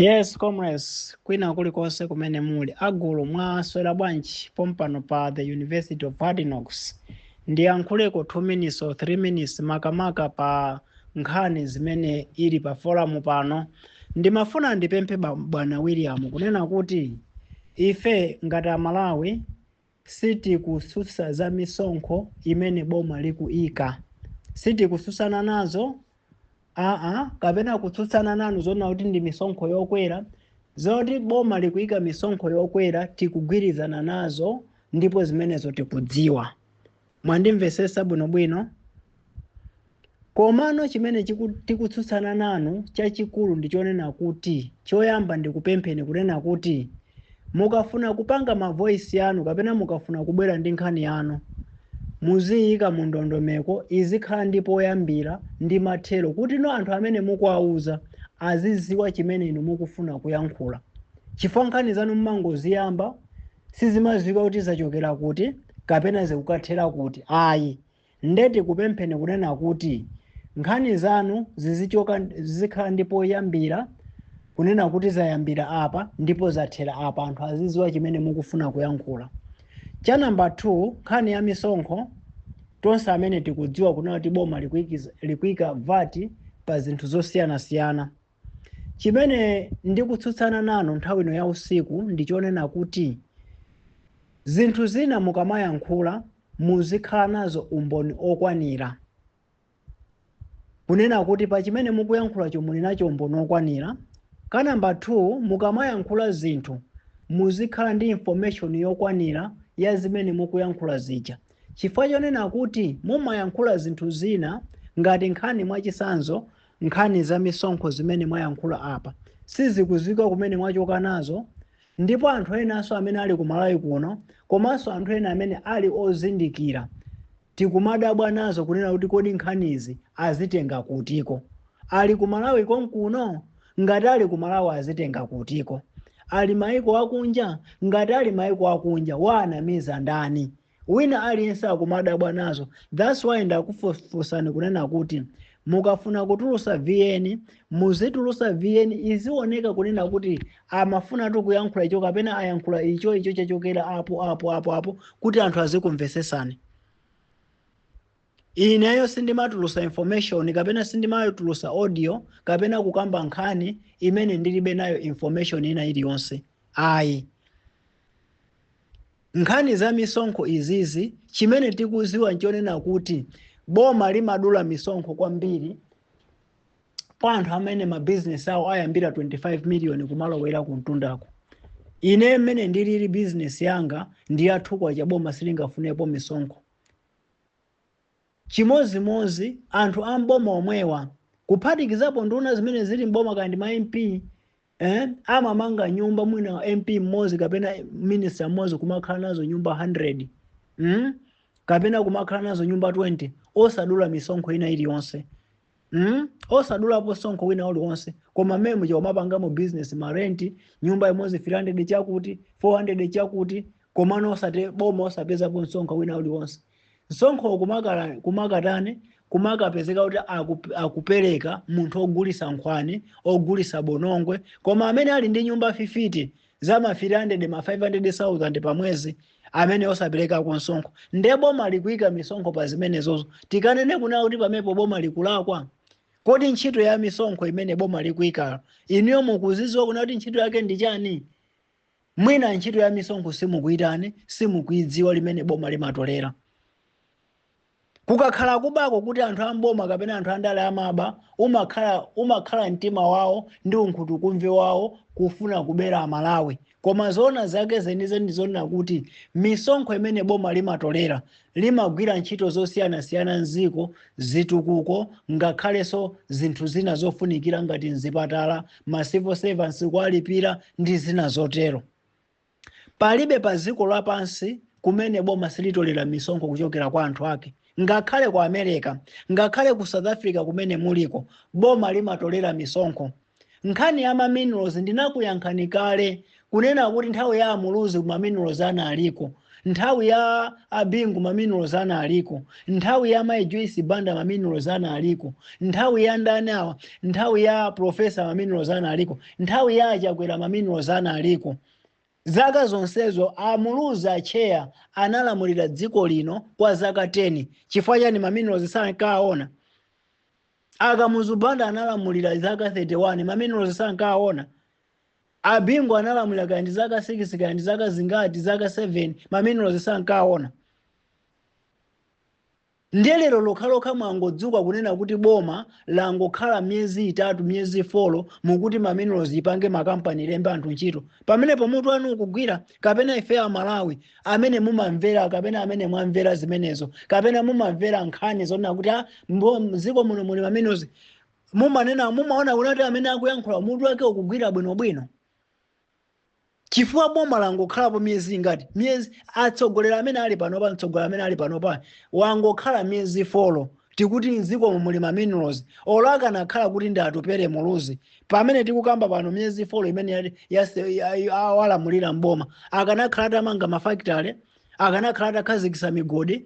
Yes, comrades, kwina kulikonse kumene muli agulu mwaswera bwanji pompano pa the University of Hardinox ndiyankhuleko 2 minutes or 3 minutes makamaka pa nkhani zimene ili pa forum pano. Ndimafuna ndipemphe bwana William kunena kuti ife ngati Amalawi sitikutsutsa za misonkho imene boma likuika, sitikususana nazo kapena kutsutsana nanu zona kuti ndi misonkho yokwera, zoti boma likuika misonkho yokwera tikugwirizana nazo ndipo zimenezo tikudziwa. Mwandimvesesa bwinobwino. Komano chimene tikutsutsana nanu chachikulu ndichonena kuti choyamba ndikupempheni kunena kuti mukafuna kupanga ma voice yanu kapena mukafuna kubwera ndi nkhani yanu muziyika mu ndondomeko izikhala ndipo oyambira ndi mathero kuti no anthu amene mukuwauza aziziwa chimene inu mukufuna kuyankhula. Chifukwa nkhani zanu mmangoziyamba sizimaziwika kuti zachokera kuti kapena zikukathera kuti ayi. Ndeti kupempheni kunena kuti nkhani zanu zizikhala ndipo oyambira kunena kuti zayambira apa ndipo zathera apa, anthu aziziwa chimene mukufuna kuyankhula. Cha namba 2, nkhani ya misonkho tonse amene tikudziwa kunena kuti boma likuika VAT pa zinthu zosiyana-siyana. Chimene ndikutsutsana nanu nthawi ino ya usiku ndichonena kuti zinthu zina mukamayankhula muzikhala nazo umboni okwanira, kunena kuti pa chimene mukuyankhulacho muli nacho umboni okwanira. Ka namba 2, mukamayankhula zinthu muzikhala ndi information yokwanira ya zimene mukuyankhula zija. Chifukwa chonena kuti mumayankhula zinthu zina ngati nkhani mwachisanzo nkhani za misonkho zimene mwayankhula apa sizikuziwika kumene mwachoka nazo, ndipo anthu enanso amene ali ku Malawi kuno komanso anthu ena amene ali ozindikira tikumadabwa nazo kunena kuti kodi nkhanizi azitenga kutiko. Ali ku Malawi konkuno? Ngati ali ku Malawi azitenga kutiko. Ali maiko akunja? Ngati ali maiko akunja wanamiza ndani? Wina aliyense akumadabwa nazo. That's why ndakufufusani kunena kuti mukafuna kutulusa VN muzitulusa VN izioneka kunena kuti amafuna tu kuyankhula icho kapena ayankhula icho chachokera apo kuti anthu azikumvesesani. Ineyo sindimatulusa information kapena sindimatulusa audio kapena kukamba nkhani imene ndilibe nayo information ina iliyonse. Ayi. Nkhani za misonkho izizi chimene tikuziwa nchonena kuti boma limadula misonkho kwambiri pa anthu amene ma business awo ayambira 25 million kumalowera kuntundako. Ine mmene ndilili business yanga ndi yathukwa cha boma silingafunepo misonkho. Chimozimozi anthu amboma omwewa kuphatikizapo nduna zimene zili mboma kandi ma MP amamanga nyumba mwina MP mmozi kapena minister mmozi kumakhala nazo nyumba 100 kapena kumakhala nazo nyumba 20 osadula misonkho ina iliyonse. Osadulapo sonkho wina uliwonse koma memo cha mapangamo business marenti nyumba imodzi 300 chakuti 400 chakuti komano osate boma osapezapo sonkho wina uliwonse. Sonkho kumakatane kumakapezeka kuti akupereka munthu ogulisa nkhwani ogulisa bonongwe koma amene ali ndi nyumba 50 za ma 300 ma 500,000 pa mwezi amene osapereka ku sonkho. Nde boma likuika misonkho pa zimenezozo tikanene kuna kuti pamepo boma likulakwa. Kodi ntchito ya misonkho imene boma likuika iniyo mukuziziwa kuna kuti ntchito yake ndi chani? Mwina ntchito ya misonkho simukuitani simukuidziwa limene boma limatolera. Kukakhala kubako kuti anthu amboma kapena anthu andale amaba umakhala mtima wawo ndi unkhutu kumve wawo kufuna kubera Amalawi. Koma zona zake zenizeni zona kuti misonkho imene boma limatolera limagwira ntchito zosiyana-siyana nziko zitukuko ngakhalenso zinthu zina zofunikira ngati nzipatala ma civil servants kuwalipira ndi zina zotero. Palibe pa ziko lapansi kumene boma silitolera misonkho kuchokera kwa anthu ake. Ngakhale ku America, ngakhale ku South Africa kumene muliko boma limatolera misonkho. Nkhani ya ma minerals ndinakuyankhani kale kunena kuti nthawi ya amuluzi ma minerals ana aliko nthawi ya Abingu maminerals aliko, nthawi ya Mai Joyce Banda maminerals aliko, nthawi ya ndani awa, nthawi ya Professor maminerals aliko, nthawi ya Chakwera maminerals aliko. Zaka zonsezo Muluzi Acheya analamulira dziko lino kwa zaka 10 chifukwa chani maminerals sankaona. Kamuzu Banda analamulira zaka 31 maminerals sankaona. Abingu analamulira kandi zaka 6 kandi zaka zingati zaka 7 maminerals sankaona. Ndelero lokha mwangodzuka kunena kuti boma langokhala myezi 3 myezi 4 mukuti maminerals ipange makampani lembe anthu ntchito. Pamenepo mutu anu kugwira kapena ife a Malawi amene mumamvera kapena amene mwamvera zimenezo kapena mumamvera nkhani zona kuti mziko muno muli maminerals mumaona kuti amene akuyankhula mutu wake ukugwira bwinobwino. Chifukwa boma langokhalapo myezi ingati myezi atsogolera amene ali panopa mtsogolera amene ali panopa wangokhala myezi 4 tikuti mziko muli maminerals olaka nakhala kuti ndi atupere Muluzi pamene tikukamba pano myezi 4 imene awalamulira mboma akanakhala tamanga mafactory akanakhala takhazikisa migodi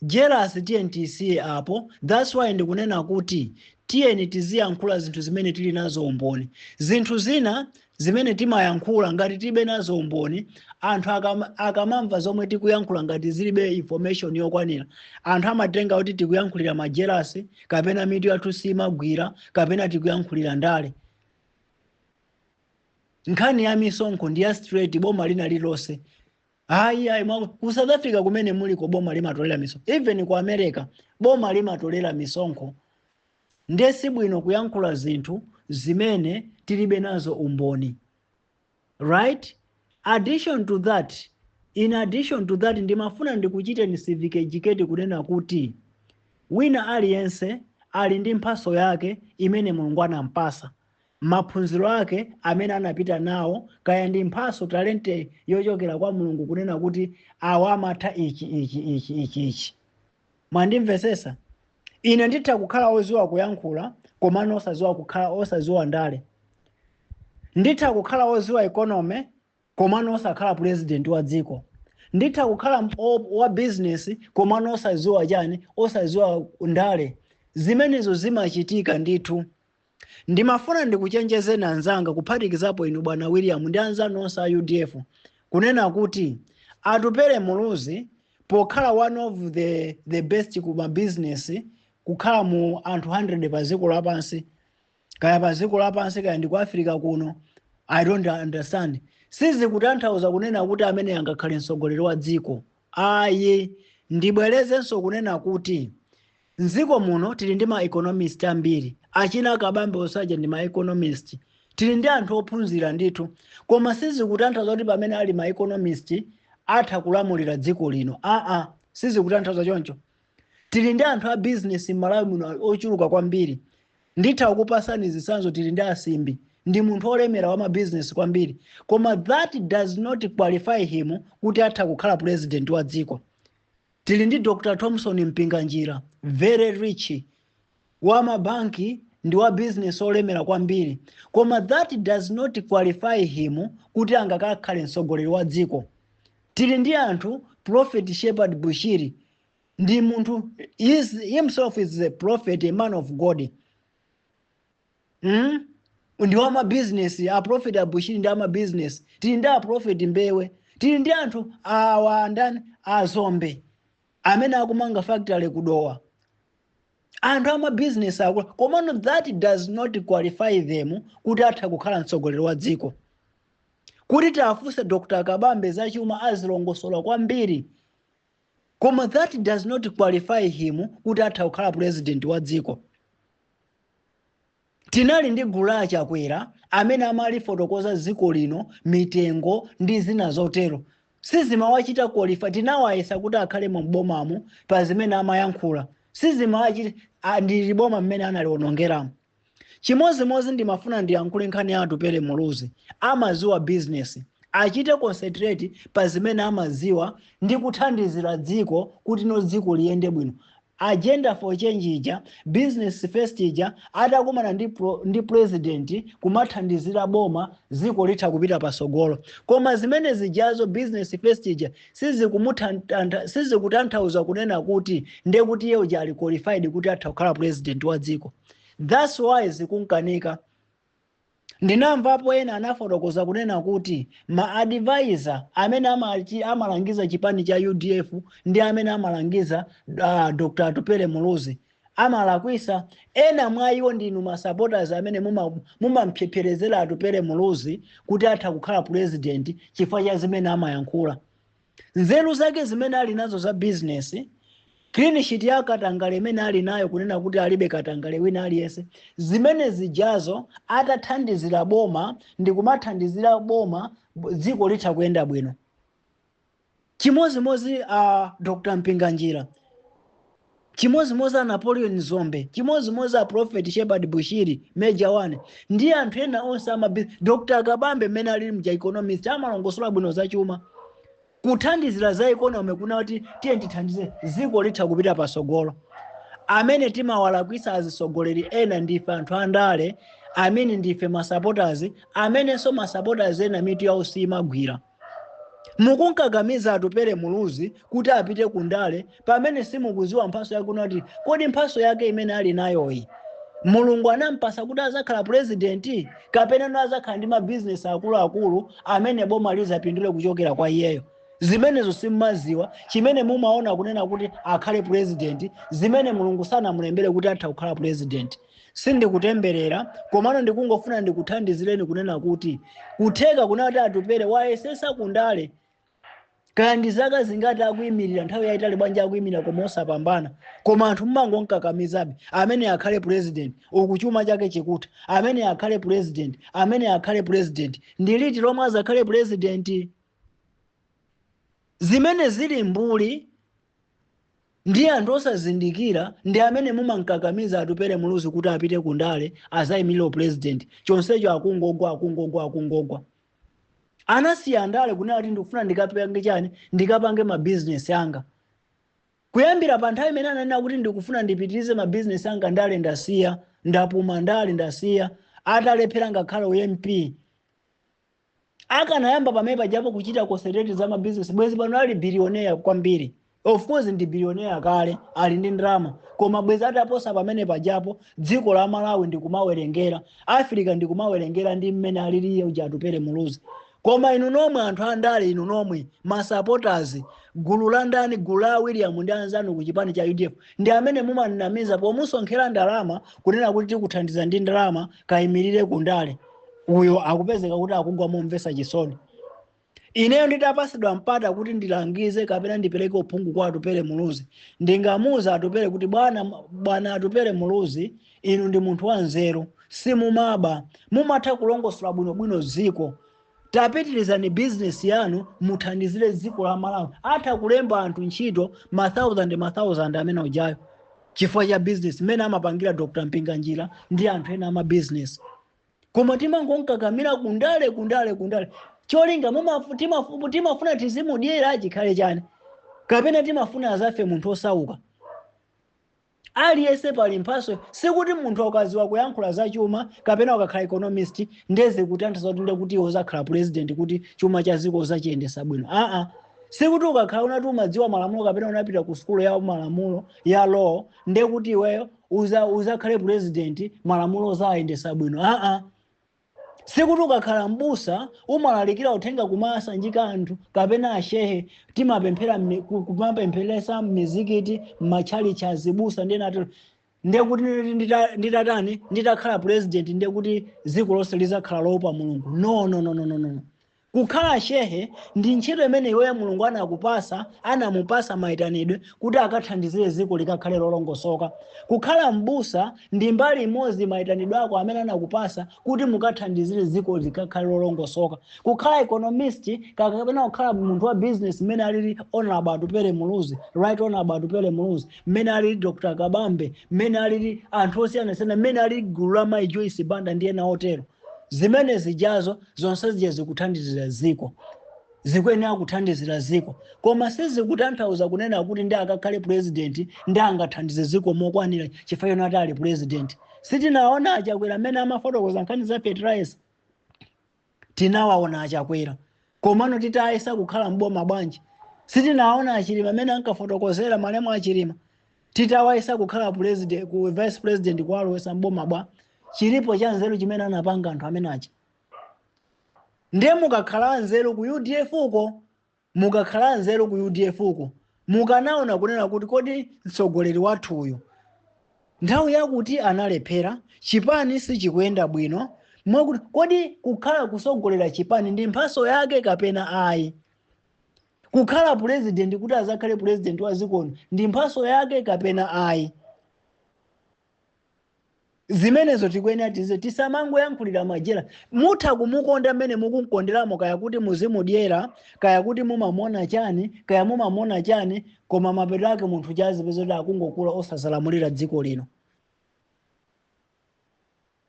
jealous TNTC apo. That's why ndikunena kuti tiyeni tiziyankhula zinthu zimene tili nazo umboni. Zinthu zina zimene timayankhula ngati tibe nazo umboni anthu akamamva zomwe tikuyankhula ngati zilibe information yokwanira anthu amatenga kuti tikuyankhulira majealous kapena mitu yathu simagwira kapena tikuyankhulira ndale. Nkhani ya misonkho ndi ya straight boma lina lilose. Ku South Africa kumene muliko boma limatolera misonkho. Even ku America boma limatolera misonkho. Ndesi bwino kuyankhula zinthu zimene tilibe nazo umboni. Right? In addition to that ndimafuna ndikuchite ni civic educate kunena kuti wina aliyense ali ndi mphaso yake imene Mulungu anampasa. Maphunziro ake amene anapita nawo kaya ndi mphaso talente yochokera kwa Mulungu kunena kuti awamatha ichi. Mwandimvesesa? Ine nditha kukhala oziwa kuyankhula komano osaziwa kukhala osaziwa ndale. Nditha kukhala oziwa economy komano osakhala president wa dziko. Nditha kukhala wa business komano osaziwa chani osaziwa ndale. Zimenezo zimachitika ndithu. Ndimafuna ndikuchenjeze anzanga kuphatikizapo inu bwana William ndi anzanu onse a UDF kunena kuti atupere Muluzi pokhala one of the best kuma business kukhala mu anthu 100 pa dziko lapansi kaya pa dziko lapansi kaya ndi ku Africa kuno. I don't understand. Sizi kutanthauza kunena kuti amene angakhale mtsogoleri wa dziko. Ndibwerezenso kunena kuti nziko muno tili ndi ma economist ambiri. Achina Kabambe osaja ndi ma economist. Tili ndi anthu ophunzira ndithu. Koma sizi kutanthauza kuti pamene ali ma economist atha kulamulira dziko lino. Sizi kutanthauza choncho. Tili ndi anthu a business m'Malawi muno ochuluka kwambiri. Nditha kukupasani zitsanzo tili ndi asimbi. Ndi munthu olemera wa ma business kwambiri. Koma that does not qualify him kuti atha kukhala president wa dziko. Tili ndi Dr. Thompson Mpinganjira, very rich, wa mabanki ndi wa business olemera kwambiri. Koma that does not qualify him kuti angakakhale mtsogoleri wa dziko. Tili ndi anthu Prophet Shepherd Bushiri, ndi munthu himself is a prophet, a man of God. Ndi wa ma business, a prophet Bushiri ndi ama business. Tili ndi a prophet Mbewe. Tili ndi anthu ndani Zombe amene akumanga factory kudowa. Anthu ama business akula. Komano that does not qualify them kuti atha kukhala mtsogoleri wa dziko. Kuti tafunse Dr. Kabambe zachuma azilongosola kwambiri. Koma that does not qualify him kuti atha kukhala president wa dziko. Tinali ndi gulu la Chakwera amene amalifotokoza dziko lino mitengo ndi zina zotero. Sizimawachita qualify. Tinawayesa kuti akhale mu bomamu pa zimene amayankhula. Sizimawachita ndi boma mmene analionongeramo. Chimozimozi ndimafuna ndiyankhule nkhani ya atupere Muluzi. Amaziwa business. Achite concentrate pa zimene amaziwa ndi kuthandizira dziko kuti no dziko liyende bwino. agenda for change ija business first ija atakumana ndi president kumathandizira boma ziko litha kupita pasogolo koma zimene zijazo business first ija sizikutanthauza kunena kuti ndiye kuti iye uja ali qualified kuti atha kukhala president wa dziko. That's why zikunkanika. Ndinamvapo ena anafotokoza kunena kuti ma advisor amene amalangiza chipani cha UDF ndi amene amalangiza Dr. Atupele Muluzi amalakwisa. Ena mwa iwo ndinu ma supporters amene mumampyepherezera Atupele Muluzi kuti atha kukhala president chifukwa cha zimene amayankhula. Nzeru zake zimene ali nazo za business, clean sheet ya Katangale imene ali nayo kunena kuti alibe Katangale wina aliyese, zimene zijazo atathandizira boma ndi kumathandizira boma dziko litha kuyenda bwino. Chimozimozi Dr. Mpinganjira, chimozimozi Napoleon Zombe, chimozimozi Prophet Shepard Bushiri Major 1 ndi anthu ena onse Dr. Kabambe mene ali mja economist amalongosola bwino za chuma. Kuthandizira za economy kuna kuti tiye ndithandize ziko litha kupita pasogolo. Amene timawalakwisa azisogoleri ena ndife anthu andale, amene ndife ma supporters, amene so ma supporters ena mitu ya usima gwira. Mukunkagamiza Atupele Muluzi kuti apite kundale pamene simukuziwa mphaso yake kuti kodi mphaso yake imene ali nayo iyi Mulungu anampasa kuti azakhala president kapena azakhala ndi ma business akulu amene boma lizapindule kuchokera kwa iyeyo. Zimenezo simumaziwa, chimene mumaona kunena kuti akhale president, zimene Mulungu sana mulembere kuti atha kukhala president. Sindikutemberera, komano ndikungofuna ndikuthandizireni kunena kuti kutheka kunati Atupele wayesesa kundale kandi zaka zingati akuyimirira nthawi yaitali bwanja akuyimirira koma osapambana. Koma anthu mmangonkakamizabe amene akhale president ukuchuma chake chikuta, amene akhale president, amene akhale president. Ndi liti lomwe azakhale president? Zimene zili mbuli ndi anthu osazindikira ndi amene mumankakamiza Atupele Muluzi kuti apite kundale azayimirira president. Chonsecho akungogwa. Anasiya ndale kunena kuti ndikufuna ndikapange chani, ndikapange ma business anga. Kuyambira pa nthawi imene ananena kuti ndikufuna ndipitirize ma business anga ndale ndasiya, ndapuma ndale ndasiya, atalephera ngakhala UMP. Akanayamba pamene pajapo kuchita concentrate za ma business, bwezi pano ali billionaire kwambiri. Of course ndi billionaire kale, ali ndi ndrama. Koma bwezi ataposa pamene pajapo dziko la Malawi ndikumawerengera, Africa ndikumawerengera ndi mmene aliliye uja Atupele Muluzi. Koma inu nomwe anthu andale, inu nomwe ma supporters, gulu la ndani, gulu la William ndi anzanu ku chipani cha UDF ndi amene mumanamiza pomusonkhera ndalama kunena kuti tikuthandiza ndi ndalama kayimirire kundale. Uyo akupezeka kuti akugwa momvesa chisoni. Ineyo nditapasidwa mpata kuti ndilangize kapena ndipereke uphungu kwa Atupele Muluzi, ndingamuza Atupele kuti bwana Atupele Muluzi, inu ndi munthu wa nzeru, simumaba, mumatha kulongosola bwinobwino ziko. Tapitirizani business yanu muthandizire ziko la Malawi. Atha kulemba anthu ntchito ma thousand amene ujayo chifukwa cha business mene amapangira Dr. Mpinganjira ndi anthu ena ama business. Koma timangonkakamira kundale. Cholinga timafuna tizimudyera chikhale chani, kapena timafuna azafe munthu osauka. Aliyese pali mphaso, sikuti munthu akaziwa kuyankhula za chuma kapena akakhala economist ndeze kuti anthu kuti uzakhala president kuti chuma cha ziko uzachiyendesa bwino. Sikuti ukakhala unati umadziwa malamulo kapena unapita ku skulu ya malamulo ya law nde kuti iweyo uzakhale president malamulo uzayendesa bwino. Sikuti ukakhala mbusa umalalikira uthenga kumasanjika anthu kapena ashehe timapemphera kumapempheresa mizikiti machali cha zibusa ndiye kuti nditatani nditakhala president ndiye kuti ziko lonse lizakhala lopa Mulungu. No. Kukhala shehe ndi ntchito imene iweyo Mulungu anamupasa maitanidwe kuti akathandizire ziko likakhale lolongosoka. Kukhala mbusa ndi mbali imodzi maitanidwe ako amene anakupasa kuti mukathandizire ziko likakhale lolongosoka. Kukhala economist kapena kukhala munthu wa business mmene alili Honorable Atupele Muluzi, Right Honorable Atupele Muluzi, mmene alili Dr. Kabambe, mmene alili anthu osiyanasiyana, mmene alili gulu la Mai Joyce Banda ndi ena otero. Zimene zijazo zonse zikuthandizira ziko. zikwenera kuthandizira ziko koma sizikutanthauza kunena kuti ndi akakhale president ndi angathandize ziko mokwanira chifukwa choti ali president. Sitinaona Achakwera amene amafotokoza nkhani za fertilizer, tinawaona Achakwera komano titayesa kukhala mboma bwanji. Sitinaona Achilima amene ankafotokozera malemu Achilima titawayesa kukhala president ku vice president kwa alowesa mboma bwa. Chilipo cha nzeru chimene anapanga anthu amene achi. Ndiye mukakhala nzeru ku UDF uko, mukakhala nzeru ku UDF uko, mukanaona kunena kuti kodi mtsogoleri wathu uyu nthawi yakuti analephera, chipani sichikuyenda bwino, mwakuti kodi kukhala kusogolera chipani ndi mphaso yake kapena ayi. Kukhala president kuti azakhale president wa zikono ndi mphaso yake kapena ayi. Zimenezo tikwenera tize tisamangoyankhulira majera. Mutha kumukonda mmene mukunkonderamo kaya kuti muzimudyera, kaya kuti mumamona chani, kaya mumamona chani, koma mapeto ake munthu chazipeza kuti akungokula osasalamulira dziko lino.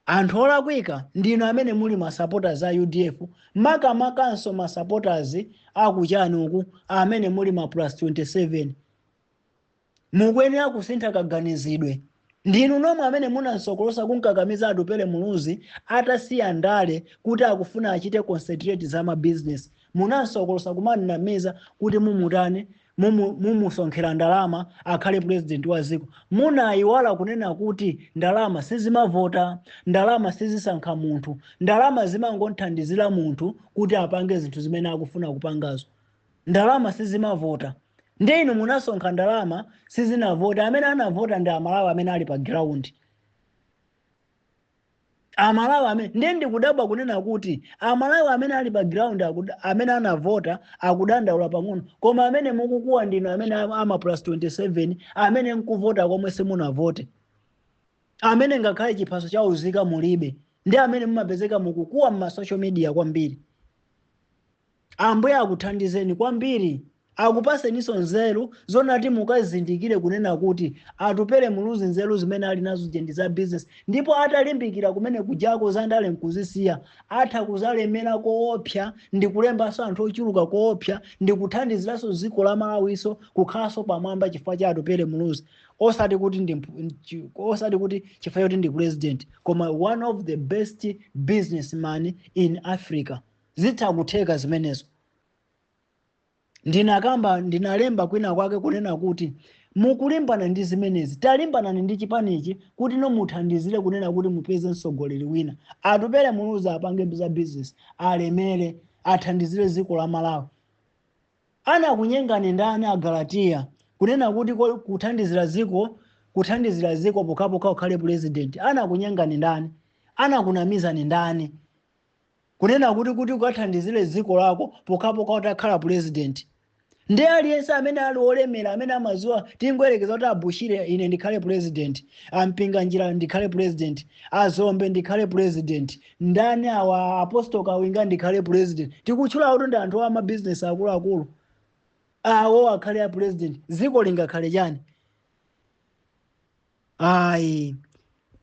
Anthu olakwika ndino amene muli ma supporters a UDF, makanso ma supporters akuchani uku amene muli ma +27. Mukwenera kusintha kaganizidwe. Ndinu nomwe amene munansokolosa kunkakamiza Atupele Muluzi atasiya ndale kuti akufuna achite concentrate za ma business. Munansokolosa kumanamiza kuti mumutane mumusonkhera ndalama akhale president wa ziko. Munayiwala kunena kuti ndalama sizimavota, ndalama sizisankha munthu, ndalama zimangothandizira munthu kuti apange zinthu zimene akufuna kupangazo. Ndalama sizimavota. Ndiye inu munasonkha ndalama sizinavota, amene anavota ndi Amalawi amene ali pa ground. Amalawi amene ndiye ndikudabwa kunena kuti Amalawi amene ali pa ground amene anavota akudandaula pang'ono, koma amene mukukuwa ndino amene ama +27 amene nkuvota komwe simunavote, amene ngakhale chiphaso cha uzika mulibe, ndi amene mumapezeka mukukuwa mma social media kwambiri. Ambuye akuthandizeni kwambiri, akupaseniso nzeru zonati mukazindikire kunena kuti Atupele Muluzi nzeru zimene ali nazo jendi za business, ndipo atalimbikira kumene kujako za ndale nkuzisiya, atha kuzalemera koopsa ndi kulembaso anthu ochuluka koopsa ndi kuthandiziraso ziko la Malawiso kukhalaso pamwamba chifukwa cha Atupele Muluzi. Osati kuti chifukwa choti ndi president, koma one of the best businessman in Africa. Zitha kutheka zimenezo. Ndinalemba kwina kwake kunena kuti mukulimbana ndi zimenezi, talimbana ndi chipanichi kuti nomuthandizire kunena kuti mupeze mtsogoleri wina. Atupele Muluzi apange za business, alemere, athandizire ziko la Malawi. Anakunyengani ndani aGalatia kunena kuti kuthandizira ziko pokapoka ukhale president? Anakunyengani ndani? Anakunamizani ndani kunena kuti ukathandizire ziko lako pokapoka utakhala president? Ndi aliyense amene ali olemera amene amaziwa tingwerekeza kuti Abushire ine ndikhale president, ampinga njira ndikhale president, Azombe ndikhale president, ndani awa Apostle Kawinga ndikhale president. Tikutchula kuti ndi anthu ama business akulu awo akhale president, ziko lingakhale chani? Ayi,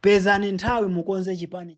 pezani nthawi mukonze chipani.